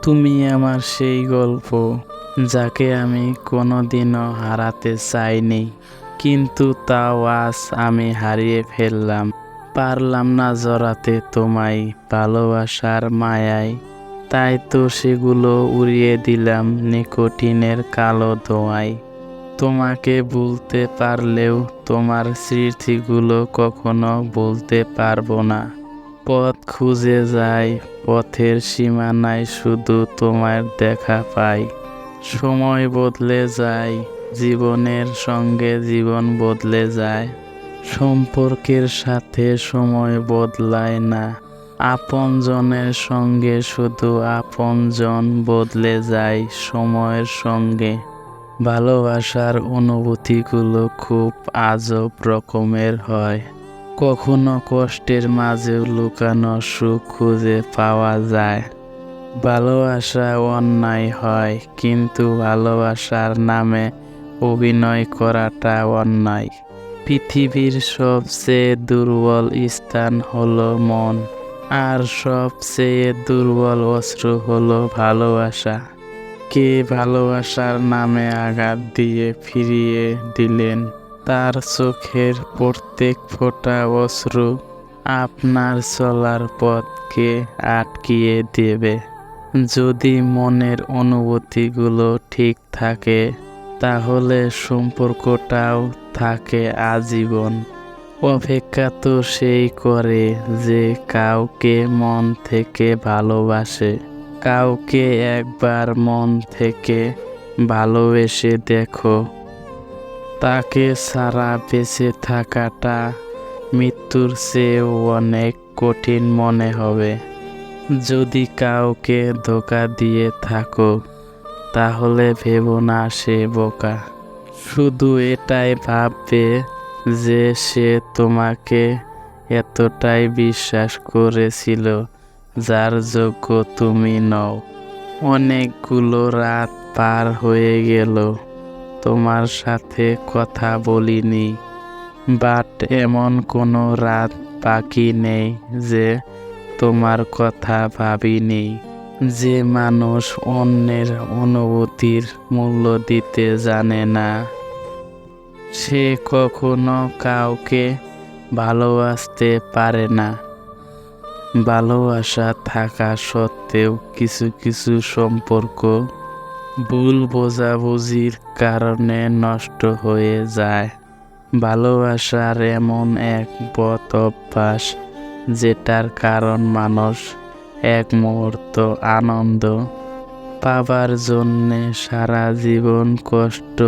তুমি আমার সেই গল্প, যাকে আমি কোনোদিনও হারাতে চাইনি, কিন্তু তাও আজ আমি হারিয়ে ফেললাম। পারলাম না জড়াতে তোমায় ভালোবাসার মায়ায়, তাই তো সেগুলো উড়িয়ে দিলাম নিকোটিনের কালো ধোঁয়ায়। তোমাকে ভুলতে পারলেও তোমার স্মৃতিগুলো কখনো ভুলতে পারবো না। পথ খুঁজে যাই, পথের সীমানায় শুধু তোমার দেখা পাই। সময় বদলে যায়, জীবনের সঙ্গে জীবন বদলে যায়, সম্পর্কের সাথে সময় বদলায় না। আপনজনের সঙ্গে শুধু আপনজন বদলে যায় সময়ের সঙ্গে। ভালোবাসার অনুভূতিগুলো খুব আজব রকমের হয়। কখনো কষ্টের মাঝেও লুকানো সুখ খুঁজে পাওয়া যায়। ভালোবাসা অন্যায় হয়, কিন্তু ভালোবাসার নামে অভিনয় করাটা অন্যায়। পৃথিবীর সবচেয়ে দুর্বল স্থান হলো মন, আর সবচেয়ে দুর্বল অস্ত্র হলো ভালোবাসা। কে ভালোবাসার নামে আঘাত দিয়ে ফিরিয়ে দিলেন তার চোখের প্রত্যেক ফোঁটা অশ্রু? আপনার চলার পথকে আটকিয়ে দেবে। যদি মনের অনুভূতিগুলো ঠিক থাকে, তাহলে সম্পর্কটাও থাকে আজীবন। অপেক্ষা তো সেই করে যে কাউকে মন থেকে ভালোবাসে। কাউকে একবার মন থেকে ভালোবেসে দেখো, তাকে ছাড়া বেঁচে থাকাটা মৃত্যুর চেয়েও অনেক কঠিন মনে হবে। যদি কাউকে ধোঁকা দিয়ে থাকো, তাহলে ভেবো না সে বোকা। শুধু এটাই ভাববে যে সে তোমাকে এতটাই বিশ্বাস করেছিল যার যোগ্য তুমি নও। অনেকগুলো রাত পার হয়ে গেল, তোমার সাথে কথা বলিনি, বাট এমন কোনো রাত বাকি নেই যে তোমার কথা ভাবিনি। যে মানুষ অন্যের অনুভূতির মূল্য দিতে জানে না, সে কখনো কাউকে ভালোবাসতে পারে না। ভালোবাসা থাকা সত্ত্বেও কিছু কিছু সম্পর্ক ভুল বোঝাবুঝির কারণে নষ্ট হয়ে যায়। ভালোবাসার এমন এক বদ অভ্যাস, যেটার কারণ মানুষ এক মুহূর্ত আনন্দ পাবার জন্যে সারা জীবন কষ্ট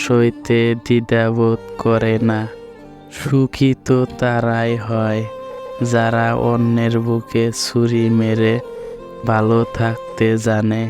সইতে দ্বিধাবোধ করে না। সুখী তো তারাই হয় যারা অন্যের বুকে ছুরি মেরে ভালো থাকতে জানে।